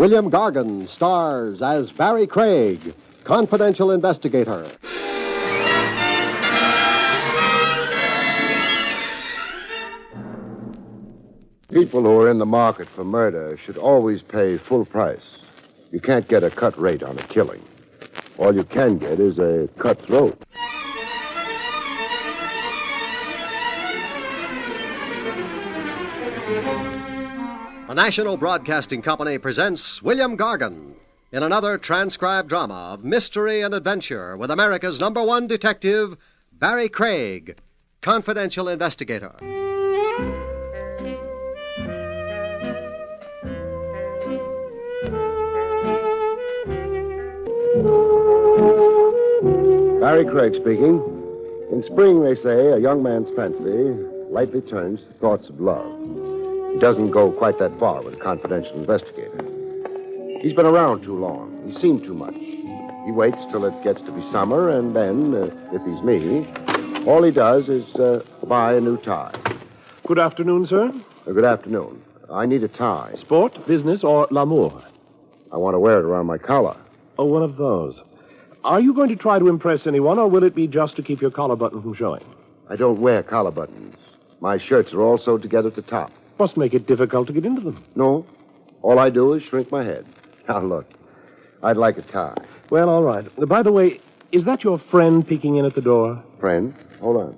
William Gargan stars as Barrie Craig, confidential investigator. People who are in the market for murder should always pay full price. You can't get a cut rate on a killing. All you can get is a cutthroat. The National Broadcasting Company presents William Gargan in another transcribed drama of mystery and adventure with America's #1 detective, Barrie Craig, confidential investigator. Barrie Craig speaking. In spring, they say, a young man's fancy lightly turns to thoughts of love. He doesn't go quite that far with a confidential investigator. He's been around too long. He's seen too much. He waits till it gets to be summer, and then, if he's me, all he does is buy a new tie. Good afternoon, sir. Good afternoon. I need a tie. Sport, business, or l'amour? I want to wear it around my collar. Oh, one of those. Are you going to try to impress anyone, or will it be just to keep your collar button from showing? I don't wear collar buttons. My shirts are all sewed together at the top. Must make it difficult to get into them. No. All I do is shrink my head. Now, look. I'd like a tie. Well, all right. By the way, is that your friend peeking in at the door? Friend? Hold on.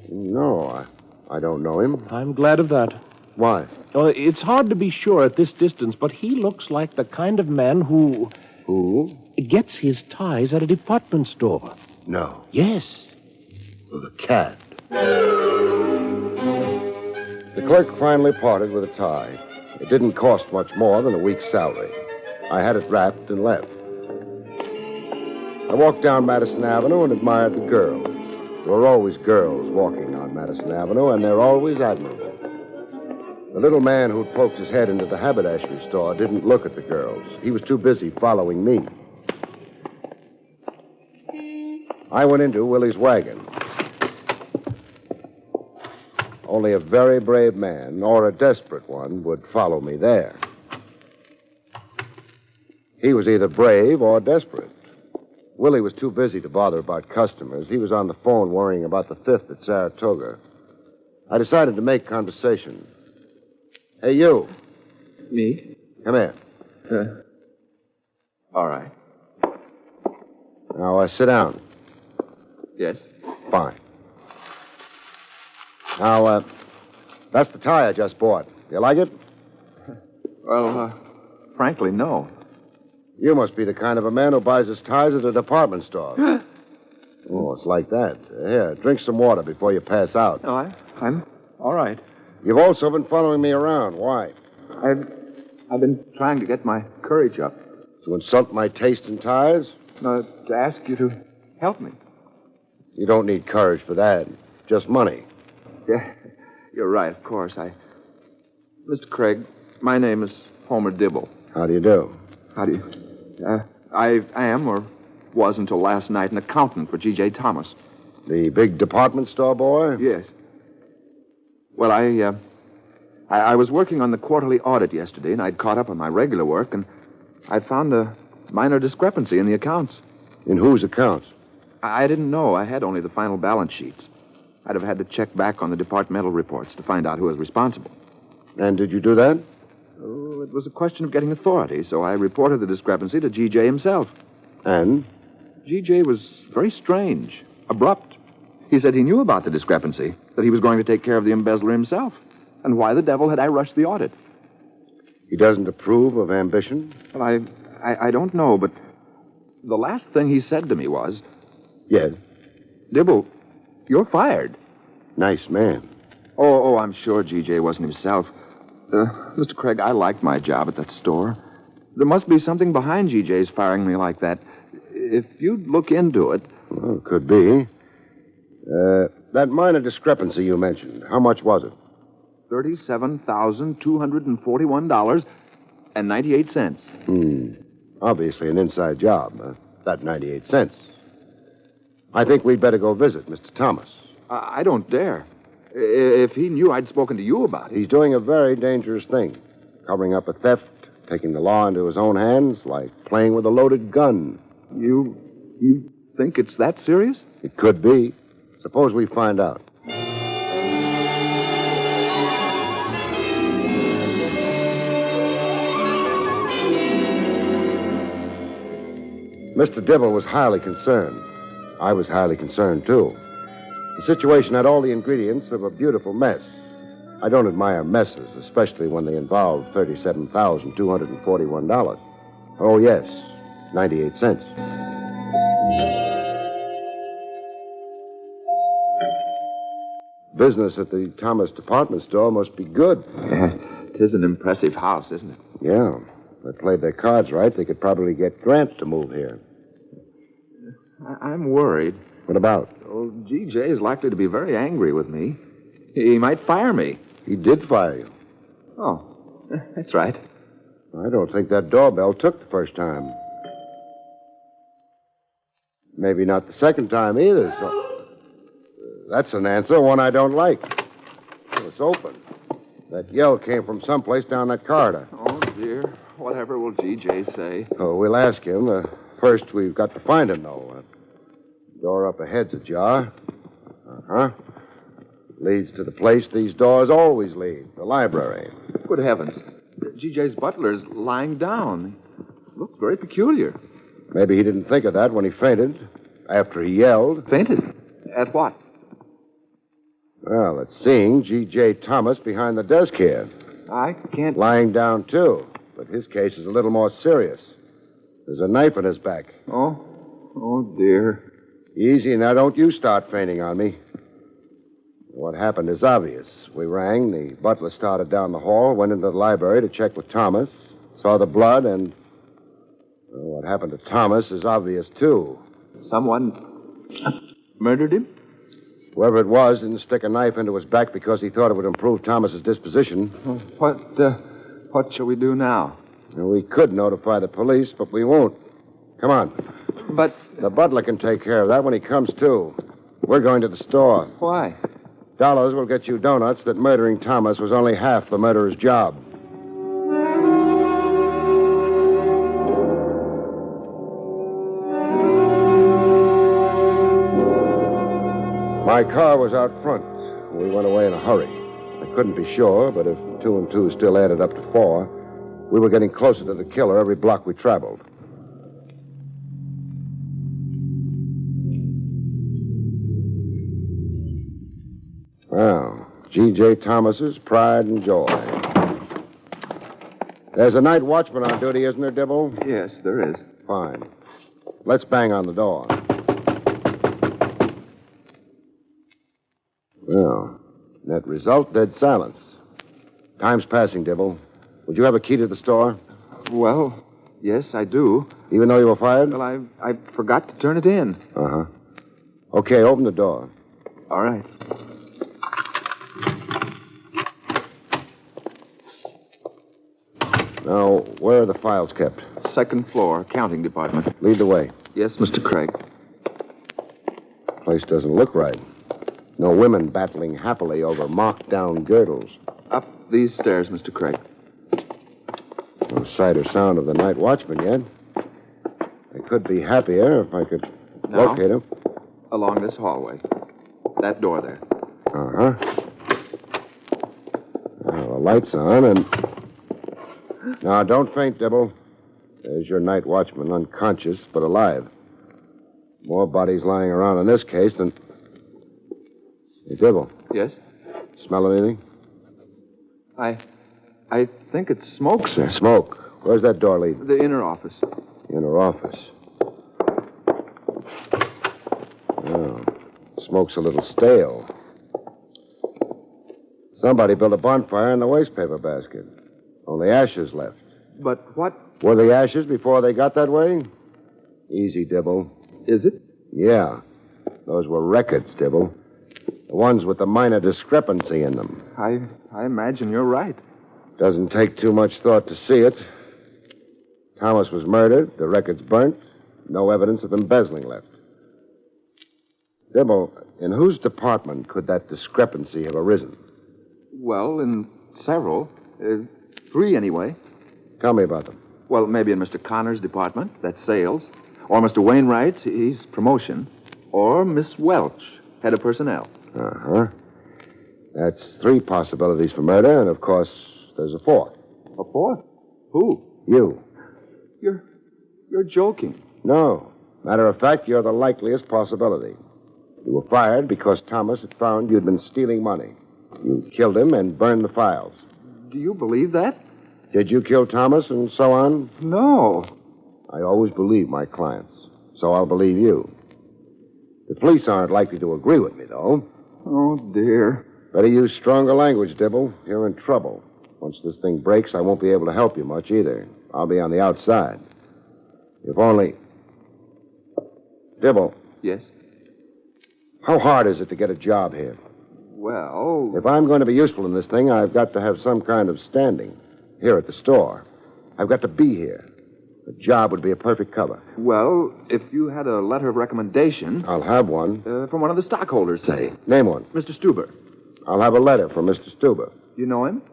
No, I don't know him. I'm glad of that. Why? Well, it's hard to be sure at this distance, but he looks like the kind of man who... Who? Gets his ties at a department store. No. Yes. Well, the cat. The clerk finally parted with a tie. It didn't cost much more than a week's salary. I had it wrapped and left. I walked down Madison Avenue and admired the girls. There are always girls walking on Madison Avenue, and they're always admirable. The little man who'd poked his head into the haberdashery store didn't look at the girls. He was too busy following me. I went into Willie's wagon. Only a very brave man, or a desperate one, would follow me there. He was either brave or desperate. Willie was too busy to bother about customers. He was on the phone worrying about the 5th at Saratoga. I decided to make conversation. Hey, you. Me? Come here. All right. Now, sit down. Yes? Fine. Now, that's the tie I just bought. You like it? Well, frankly, no. You must be the kind of a man who buys his ties at a department store. Oh, it's like that. Here, drink some water before you pass out. No, I'm all right. You've also been following me around. Why? I've been trying to get my courage up. To insult my taste in ties? No, to ask you to help me. You don't need courage for that. Just money. Yeah, you're right, of course. Mr. Craig, my name is Homer Dibble. How do you do? How do you... I am, or was until last night, an accountant for G.J. Thomas. The big department store boy? Yes. Well, I was working on the quarterly audit yesterday, and I'd caught up on my regular work, and I found a minor discrepancy in the accounts. In whose accounts? I didn't know. I had only the final balance sheets. I'd have had to check back on the departmental reports to find out who was responsible. And did you do that? Oh, it was a question of getting authority, so I reported the discrepancy to G.J. himself. And? G.J. was very strange, abrupt. He said he knew about the discrepancy, that he was going to take care of the embezzler himself. And why the devil had I rushed the audit? He doesn't approve of ambition? Well, I don't know, but the last thing he said to me was... Yes. Dibble, you're fired. Nice man. Oh, I'm sure G.J. wasn't himself. Mr. Craig, I liked my job at that store. There must be something behind G.J.'s firing me like that. If you'd look into it... Well, could be. That minor discrepancy you mentioned, how much was it? $37,241.98. Obviously an inside job. That 98 cents. I think we'd better go visit Mr. Thomas. I don't dare. If he knew I'd spoken to you about it. He's doing a very dangerous thing. Covering up a theft Taking the law into his own hands, like playing with a loaded gun. You think it's that serious? It could be. Suppose we find out. Mr. Dibble was highly concerned. I was highly concerned, too. The situation had all the ingredients of a beautiful mess. I don't admire messes, especially when they involve $37,241. Oh, yes, 98 cents. Business at the Thomas department store must be good. Tis an impressive house, isn't it? Yeah. If they played their cards right, they could probably get Grant to move here. I'm worried. What about? Oh, G.J. is likely to be very angry with me. He might fire me. He did fire you. Oh, that's right. I don't think that doorbell took the first time. Maybe not the second time either. So that's an answer, one I don't like. Well, it's open. That yell came from someplace down that corridor. Oh, dear. Whatever will G.J. say? Oh, we'll ask him. First, we've got to find him, though. Door up ahead's ajar. Uh-huh. Leads to the place these doors always lead, the library. Good heavens. G.J.'s butler's lying down. Looks very peculiar. Maybe he didn't think of that when he fainted, after he yelled. Fainted? At what? Well, it's seeing G.J. Thomas behind the desk here. I can't... Lying down, too. But his case is a little more serious. There's a knife in his back. Oh dear. Easy, now don't you start fainting on me. What happened is obvious. We rang, the butler started down the hall, went into the library to check with Thomas, saw the blood, and... Well, what happened to Thomas is obvious, too. Someone murdered him? Whoever it was didn't stick a knife into his back because he thought it would improve Thomas's disposition. What shall we do now? Well, we could notify the police, but we won't. Come on. But... The butler can take care of that when he comes to. We're going to the store. Why? Dollars will get you donuts that murdering Thomas was only half the murderer's job. My car was out front. We went away in a hurry. I couldn't be sure, but if 2 and 2 still added up to 4, we were getting closer to the killer every block we traveled. Well, G.J. Thomas's pride and joy. There's a night watchman on duty, isn't there, Dibble? Yes, there is. Fine. Let's bang on the door. Well, net result, dead silence. Time's passing, Dibble. Would you have a key to the store? Well, yes, I do. Even though you were fired? Well, I forgot to turn it in. Uh-huh. Okay, open the door. All right. Now, where are the files kept? Second floor, accounting department. Lead the way. Yes, Mr. Craig. Place doesn't look right. No women battling happily over marked-down girdles. Up these stairs, Mr. Craig. No sight or sound of the night watchman yet. I could be happier if I could locate him. Along this hallway. That door there. Uh-huh. Well, the light's on, and... Now, don't faint, Dibble. There's your night watchman, unconscious but alive. More bodies lying around in this case than... Hey, Dibble. Yes? Smell anything? I think it's smoke, sir. Smoke. Where's that door lead? The inner office. Inner office. Oh, smoke's a little stale. Somebody built a bonfire in the wastepaper basket. Only ashes left. But what... Were the ashes before they got that way? Easy, Dibble. Is it? Yeah. Those were records, Dibble. The ones with the minor discrepancy in them. I imagine you're right. Doesn't take too much thought to see it. Thomas was murdered, the records burnt, no evidence of embezzling left. Dibble, in whose department could that discrepancy have arisen? Well, in several. 3, anyway. Tell me about them. Well, maybe in Mr. Connor's department. That's sales. Or Mr. Wainwright's. He's promotion. Or Miss Welch, head of personnel. Uh-huh. That's 3 possibilities for murder, and of course, there's a 4th. A 4th? Who? You. You're joking. No. Matter of fact, you're the likeliest possibility. You were fired because Thomas had found you'd been stealing money. You killed him and burned the files. Do you believe that? Did you kill Thomas and so on? No. I always believe my clients, so I'll believe you. The police aren't likely to agree with me, though. Oh, dear. Better use stronger language, Dibble. You're in trouble. Once this thing breaks, I won't be able to help you much either. I'll be on the outside. If only... Dibble, Yes? how hard is it to get a job here? Well... If I'm going to be useful in this thing, I've got to have some kind of standing here at the store. I've got to be here. A job would be a perfect cover. Well, if you had a letter of recommendation... I'll have one. from one of the stockholders, say. Name one. Mr. Stuber. I'll have a letter from Mr. Stuber. Do you know him?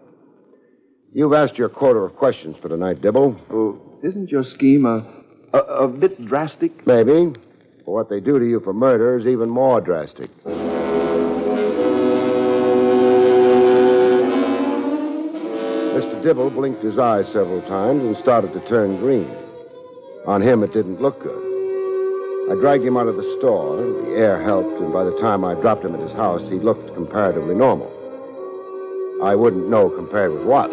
You've asked your quota of questions for tonight, Dibble. Oh, isn't your scheme a bit drastic? Maybe. But what they do to you for murder is even more drastic. Mr. Dibble blinked his eyes several times and started to turn green. On him, it didn't look good. I dragged him out of the store. The air helped, and by the time I dropped him at his house, he looked comparatively normal. I wouldn't know compared with what.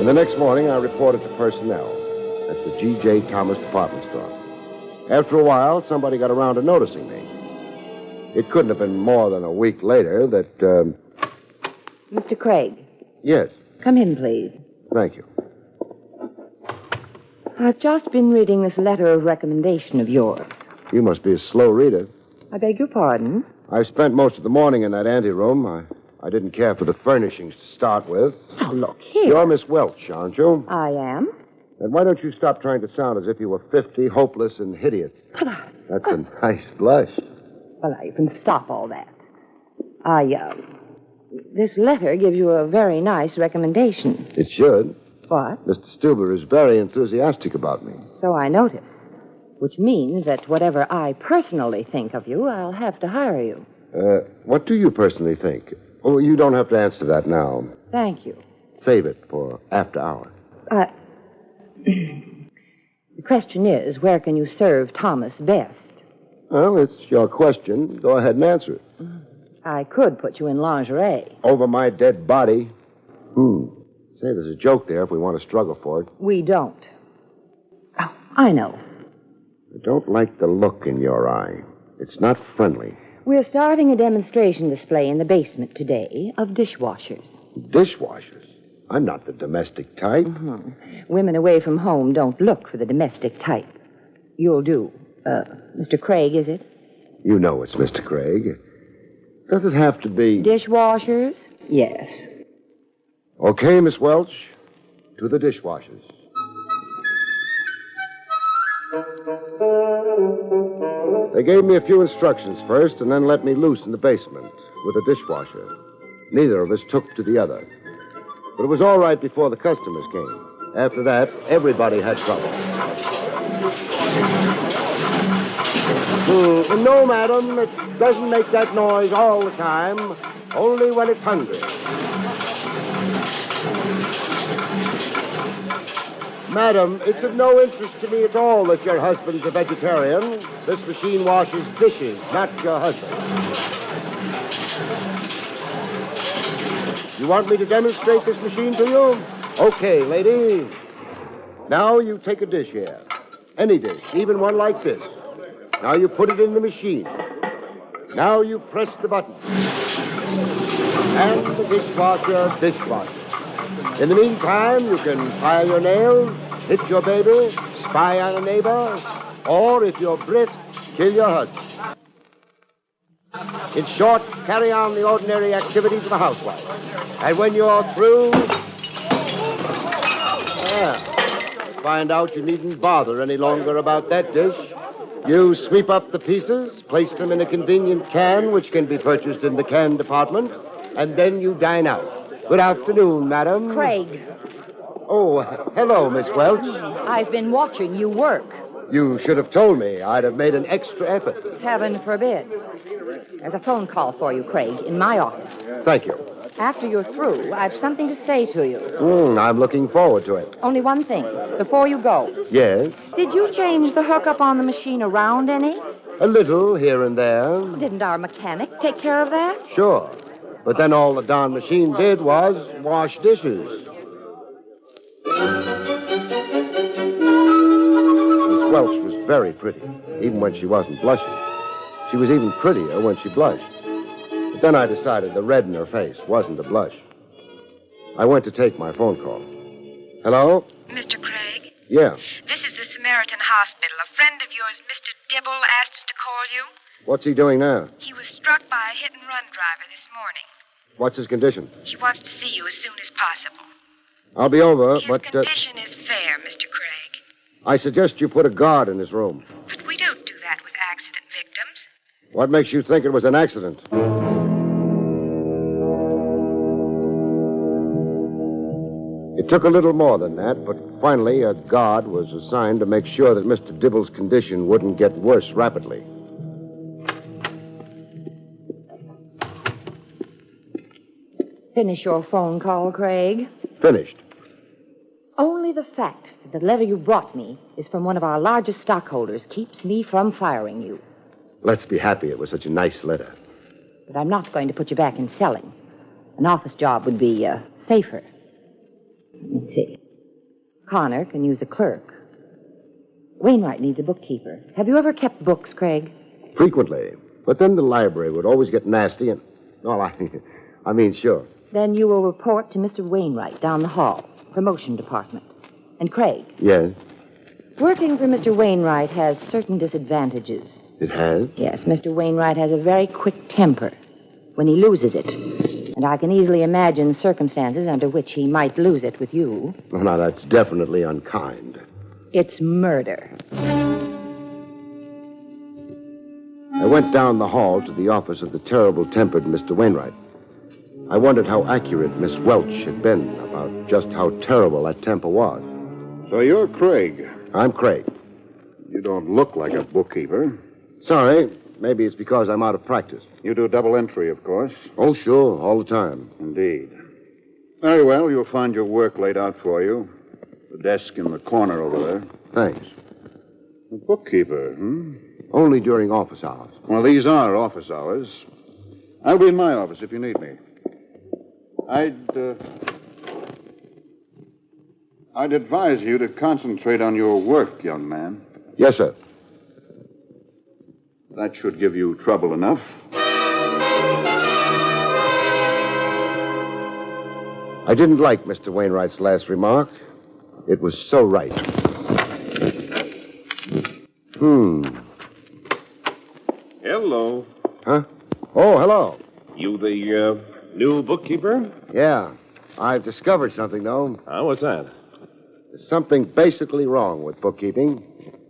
And the next morning, I reported to personnel at the G.J. Thomas department store. After a while, somebody got around to noticing me. It couldn't have been more than a week later that, Mr. Craig. Yes, Come in, please. thank you. I've just been reading this letter of recommendation of yours. You must be a slow reader. I beg your pardon? I spent most of the morning in that anteroom. I didn't care for the furnishings to start with. Now, look here. You're Miss Welch, aren't you? I am. And why don't you stop trying to sound as if you were 50, hopeless, and hideous? That's a nice blush. Well, now, you can stop all that. This letter gives you a very nice recommendation. It should. What? Mr. Stuber is very enthusiastic about me. So I notice. Which means that whatever I personally think of you, I'll have to hire you. What do you personally think? Oh, you don't have to answer that now. Thank you. Save it for after hours. The question is, where can you serve Thomas best? Well, it's your question. Go ahead and answer it. I could put you in lingerie. Over my dead body. Say, there's a joke there if we want to struggle for it. We don't. Oh, I know. I don't like the look in your eye. It's not friendly. We're starting a demonstration display in the basement today of dishwashers. Dishwashers? I'm not the domestic type. Women away from home don't look for the domestic type. You'll do. Mr. Craig, is it? You know it's Mr. Craig. Does it have to be... Dishwashers? Yes. Okay, Miss Welch. To the dishwashers. They gave me a few instructions first and then let me loose in the basement with a dishwasher. Neither of us took to the other. But it was all right before the customers came. After that, everybody had trouble. No, madam, it doesn't make that noise all the time, only when it's hungry. Madam, it's of no interest to me at all that your husband's a vegetarian. This machine washes dishes, not your husband. You want me to demonstrate this machine to you? Okay, lady. Now you take a dish here. Any dish, even one like this. Now you put it in the machine. Now you press the button. And the dishwasher dishwashes. In the meantime, you can file your nails, hit your baby, spy on a neighbor, or if you're brisk, kill your husband. In short, carry on the ordinary activities of a housewife. And when you're through... find out you needn't bother any longer about that dish. You sweep up the pieces, place them in a convenient can, which can be purchased in the can department, and then you dine out. Good afternoon, madam. Craig, Oh, hello, Miss Welch. I've been watching you work. You should have told me. I'd have made an extra effort. Heaven forbid. There's a phone call for you, Craig, in my office. Thank you. After you're through, I've something to say to you. I'm looking forward to it. Only one thing. Before you go, Yes, did you change the hookup on the machine around any? a little here and there. Didn't our mechanic take care of that? Sure. But then all the darn machine did was wash dishes. Miss Welch was very pretty, even when she wasn't blushing. She was even prettier when she blushed. But then I decided the red in her face wasn't a blush. I went to take my phone call. Hello? Mr. Craig, Yeah. this is the Samaritan Hospital. A friend of yours, Mr. Dibble, asked us to call you. What's he doing now? He was struck by a hit-and-run driver this morning. What's his condition? He wants to see you as soon as possible. I'll be over, His but condition is fair, Mr. Craig. I suggest you put a guard in his room. But we don't do that with accident victims. What makes you think it was an accident? It took a little more than that, but finally a guard was assigned to make sure that Mr. Dibble's condition wouldn't get worse rapidly. Finish your phone call, Craig. Finished. Only the fact that the letter you brought me is from one of our largest stockholders keeps me from firing you. Let's be happy it was such a nice letter. But I'm not going to put you back in selling. An office job would be safer. Let me see. Connor can use a clerk. Wainwright needs a bookkeeper. Have you ever kept books, Craig? Frequently. But then the library would always get nasty and... Well, I mean, sure. Then you will report to Mr. Wainwright down the hall, promotion department. And Craig, Yes, working for Mr. Wainwright has certain disadvantages. it has. Yes, Mr. Wainwright has a very quick temper when he loses it. And I can easily imagine circumstances under which he might lose it with you. Well, now, that's definitely unkind. It's murder. I went down the hall to the office of the terrible-tempered Mr. Wainwright. I wondered how accurate Miss Welch had been about just how terrible that temper was. So you're Craig. I'm Craig. You don't look like a bookkeeper. Sorry, maybe it's because I'm out of practice. You do double entry, of course. Oh, sure, all the time. Indeed. Very well, you'll find your work laid out for you. The desk in the corner over there. Thanks. A bookkeeper, Only during office hours. Well, these are office hours. I'll be in my office if you need me. I'd advise you to concentrate on your work, young man. Yes, sir. That should give you trouble enough. I didn't like Mr. Wainwright's last remark. It was so right. Hello. Huh? Oh, hello. You the new bookkeeper? Yeah. I've discovered something, though. What's that? There's something basically wrong with bookkeeping.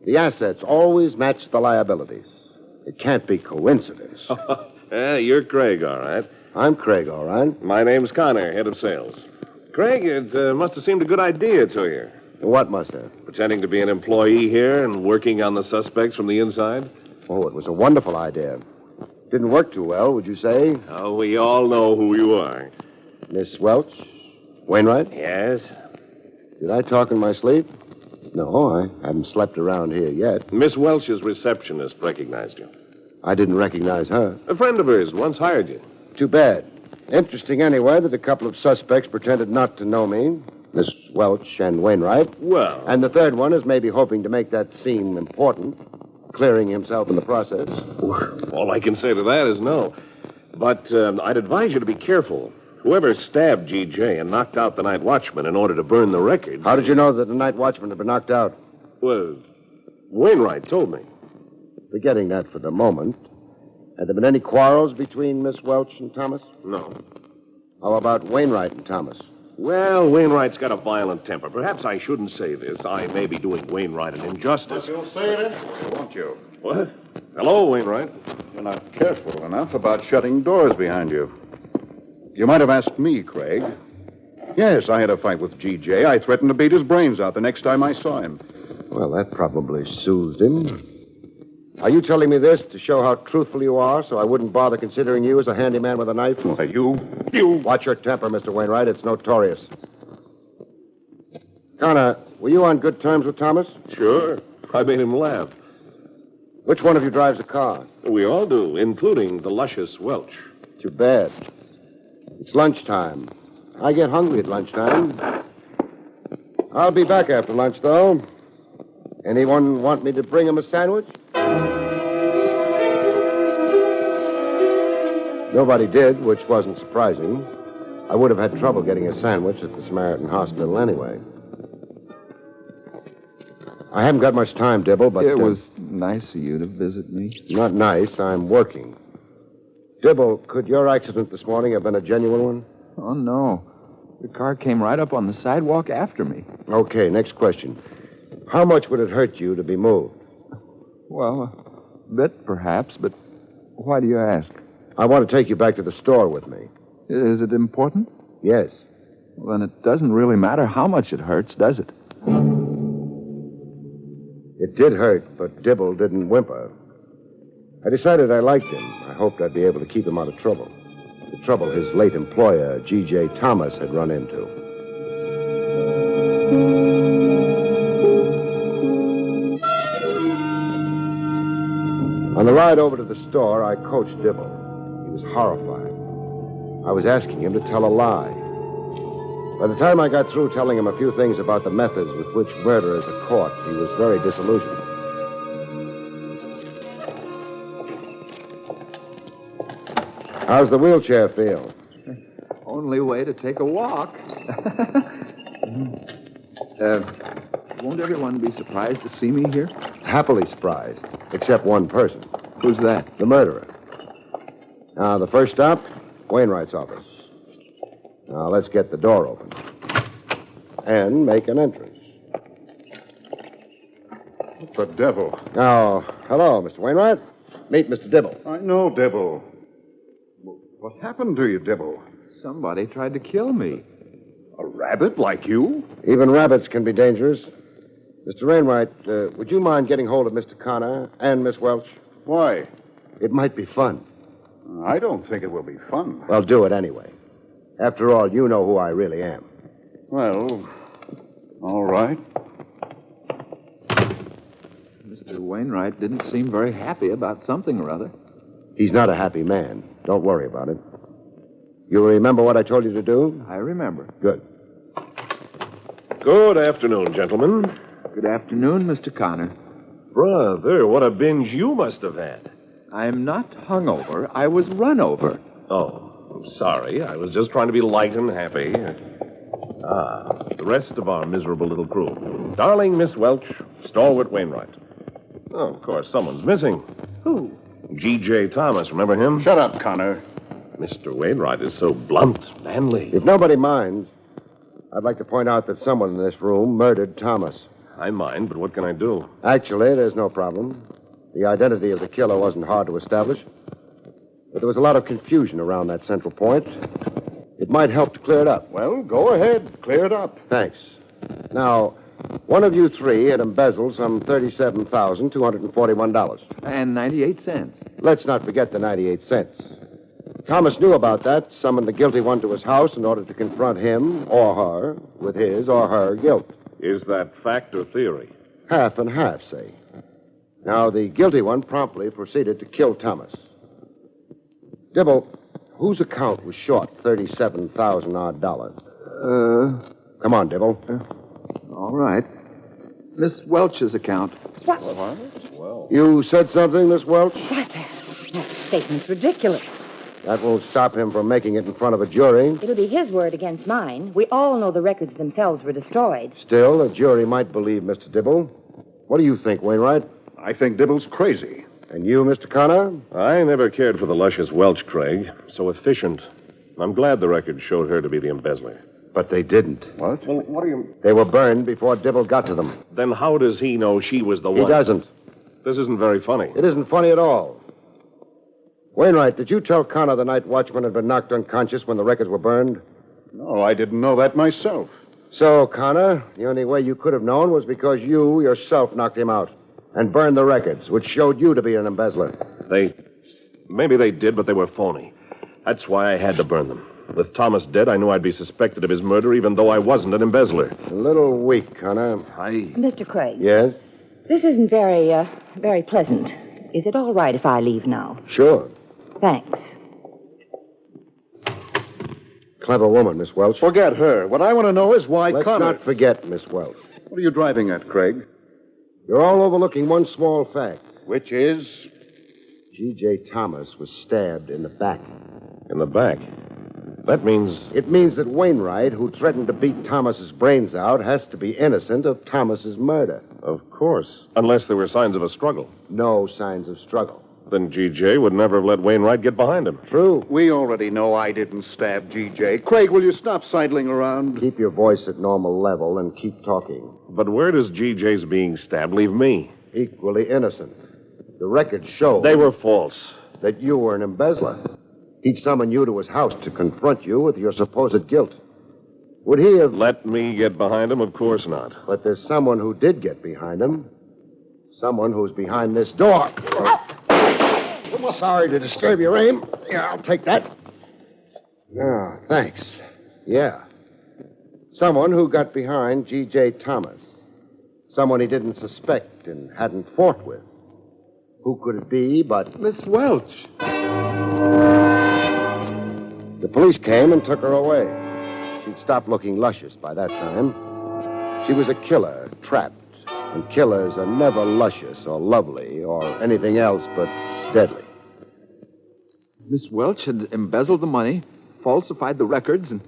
The assets always match the liabilities. It can't be coincidence. You're Craig, all right. I'm Craig, all right. My name's Connor, head of sales. Craig, it must have seemed a good idea to you. What must have? Pretending to be an employee here and working on the suspects from the inside. Oh, it was a wonderful idea. Didn't work too well, would you say? Oh, we all know who you are. Miss Welch? Wainwright? Yes? Did I talk in my sleep? No, I haven't slept around here yet. Miss Welch's receptionist recognized you. I didn't recognize her. A friend of hers once hired you. Too bad. Interesting anyway that a couple of suspects pretended not to know me. Miss Welch and Wainwright. Well... And the third one is maybe hoping to make that seem important, clearing himself in the process. All I can say to that is no. But I'd advise you to be careful. Whoever stabbed G.J. and knocked out the night watchman in order to burn the records... How did you know that the night watchman had been knocked out? Well, Wainwright told me. Forgetting that for the moment, had there been any quarrels between Miss Welch and Thomas? No. How about Wainwright and Thomas? Well, Wainwright's got a violent temper. Perhaps I shouldn't say this. I may be doing Wainwright an injustice. You'll say it, won't you? What? Hello, Wainwright. You're not careful enough about shutting doors behind you. You might have asked me, Craig. Yes, I had a fight with G.J. I threatened to beat his brains out the next time I saw him. Well, that probably soothed him. Are you telling me this to show how truthful you are so I wouldn't bother considering you as a handyman with a knife? Why, you... Watch your temper, Mr. Wainwright. It's notorious. Connor, were you on good terms with Thomas? Sure. I made him laugh. Which one of you drives the car? We all do, including the luscious Welch. Too bad. It's lunchtime. I get hungry at lunchtime. I'll be back after lunch, though. Anyone want me to bring him a sandwich? Nobody did, which wasn't surprising. I would have had trouble getting a sandwich at the Samaritan Hospital anyway. I haven't got much time, Dibble, but... It was nice of you to visit me. Not nice. I'm working. Dibble, could your accident this morning have been a genuine one? Oh, no. The car came right up on the sidewalk after me. Okay, next question. How much would it hurt you to be moved? Well, a bit, perhaps, but why do you ask? I want to take you back to the store with me. Is it important? Yes. Well, then it doesn't really matter how much it hurts, does it? It did hurt, but Dibble didn't whimper. I decided I liked him. I hoped I'd be able to keep him out of trouble. The trouble his late employer, G.J. Thomas, had run into. On the ride over to the store, I coached Dibble. He was horrified. I was asking him to tell a lie. By the time I got through telling him a few things about the methods with which murderers are caught, he was very disillusioned. How's the wheelchair feel? Only way to take a walk. Won't everyone be surprised to see me here? Happily surprised, except one person. Who's that? The murderer. Now, the first stop, Wainwright's office. Now, let's get the door open. And make an entrance. What the devil? Now, hello, Mr. Wainwright. Meet Mr. Dibble. I know, Dibble. What happened to you, Dibble? Somebody tried to kill me. A rabbit like you? Even rabbits can be dangerous. Mr. Wainwright, would you mind getting hold of Mr. Connor and Miss Welch? Why? It might be fun. I don't think it will be fun. Well, do it anyway. After all, you know who I really am. Well, all right. Mr. Wainwright didn't seem very happy about something or other. He's not a happy man. Don't worry about it. You remember what I told you to do? I remember. Good. Good afternoon, gentlemen. Good afternoon, Mr. Connor. Brother, what a binge you must have had. I'm not hungover. I was run over. Oh, sorry. I was just trying to be light and happy. The rest of our miserable little crew. Darling Miss Welch, stalwart Wainwright. Oh, of course, someone's missing. Who? G.J. Thomas, remember him? Shut up, Connor. Mr. Wainwright is so blunt, manly. If nobody minds, I'd like to point out that someone in this room murdered Thomas. I mind, but what can I do? Actually, there's no problem. The identity of the killer wasn't hard to establish. But there was a lot of confusion around that central point. It might help to clear it up. Well, go ahead. Clear it up. Thanks. Now, one of you three had embezzled some $37,241. And 98 cents. Let's not forget the 98 cents. Thomas knew about that, summoned the guilty one to his house in order to confront him or her with his or her guilt. Is that fact or theory? Half and half, say. Now, the guilty one promptly proceeded to kill Thomas. Dibble, whose account was short $37,000 odd? Come on, Dibble. All right. Miss Welch's account. What? Well. You said something, Miss Welch? What? That statement's ridiculous. That won't stop him from making it in front of a jury. It'll be his word against mine. We all know the records themselves were destroyed. Still, a jury might believe Mr. Dibble. What do you think, Wainwright? I think Dibble's crazy. And you, Mr. Connor? I never cared for the luscious Welch, Craig. So efficient. I'm glad the record showed her to be the embezzler. But they didn't. What? Well, what do you... They were burned before Dibble got to them. Then how does he know she was the He one? doesn't. This isn't very funny. It isn't funny at all. Wainwright, did you tell Connor the night watchman had been knocked unconscious when the records were burned? No, I didn't know that myself. So, Connor, the only way you could have known was because you yourself knocked him out and burned the records, which showed you to be an embezzler. Maybe they did, but they were phony. That's why I had to burn them. With Thomas dead, I knew I'd be suspected of his murder, even though I wasn't an embezzler. A little weak, Connor. Mr. Craig. Yes? This isn't very pleasant. Is it all right if I leave now? Sure. Thanks. Clever woman, Miss Welch. Forget her. What I want to know is why Let's Connor... not forget Miss Welch. What are you driving at, Craig? You're all overlooking one small fact. Which is... G.J. Thomas was stabbed in the back. In the back? That means... It means that Wainwright, who threatened to beat Thomas's brains out, has to be innocent of Thomas's murder. Of course. Unless there were signs of a struggle. No signs of struggle. Then G.J. would never have let Wainwright get behind him. True. We already know I didn't stab G.J. Craig, will you stop sidling around? Keep your voice at normal level and keep talking. But where does G.J.'s being stabbed leave me? Equally innocent. The records show... They were false. ...that you were an embezzler. He'd summon you to his house to confront you with your supposed guilt. Would he have... Let me get behind him? Of course not. But there's someone who did get behind him. Someone who's behind this door. Sorry to disturb your aim. Yeah, I'll take that. Oh, thanks. Yeah. Someone who got behind G.J. Thomas. Someone he didn't suspect and hadn't fought with. Who could it be but... Miss Welch. The police came and took her away. She'd stopped looking luscious by that time. She was a killer, trapped. And killers are never luscious or lovely or anything else but deadly. Miss Welch had embezzled the money, falsified the records, and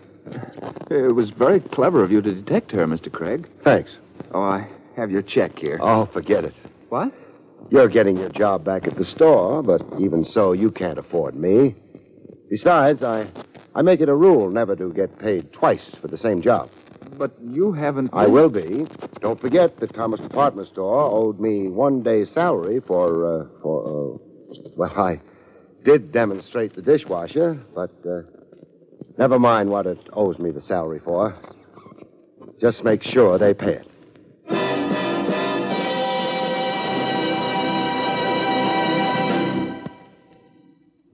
it was very clever of you to detect her, Mr. Craig. Thanks. Oh, I have your check here. Oh, forget it. What? You're getting your job back at the store, but even so, you can't afford me. Besides, I make it a rule never to get paid twice for the same job. But you haven't... I will be. Don't forget that Thomas Department Store owed me 1 day's salary for, well, I did demonstrate the dishwasher, but never mind what it owes me the salary for. Just make sure they pay it.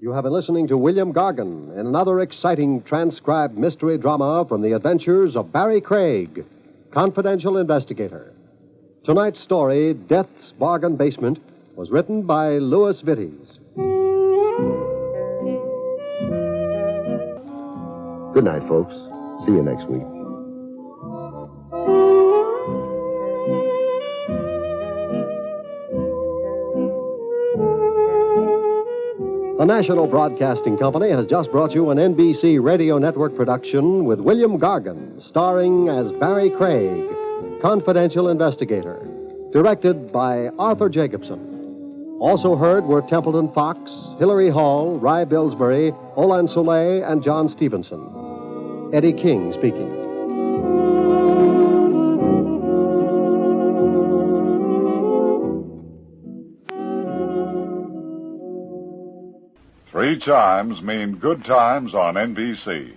You have been listening to William Gargan in another exciting transcribed mystery drama from the adventures of Barrie Craig, confidential investigator. Tonight's story, Death's Bargain Basement, was written by Louis Vittes. Good night, folks. See you next week. The National Broadcasting Company has just brought you an NBC Radio Network production with William Gargan, starring as Barrie Craig, confidential investigator, directed by Arthur Jacobson. Also heard were Templeton Fox, Hilary Hall, Rye Billsbury, Olan Soleil, and John Stevenson. Eddie King speaking. Three chimes mean good times on NBC.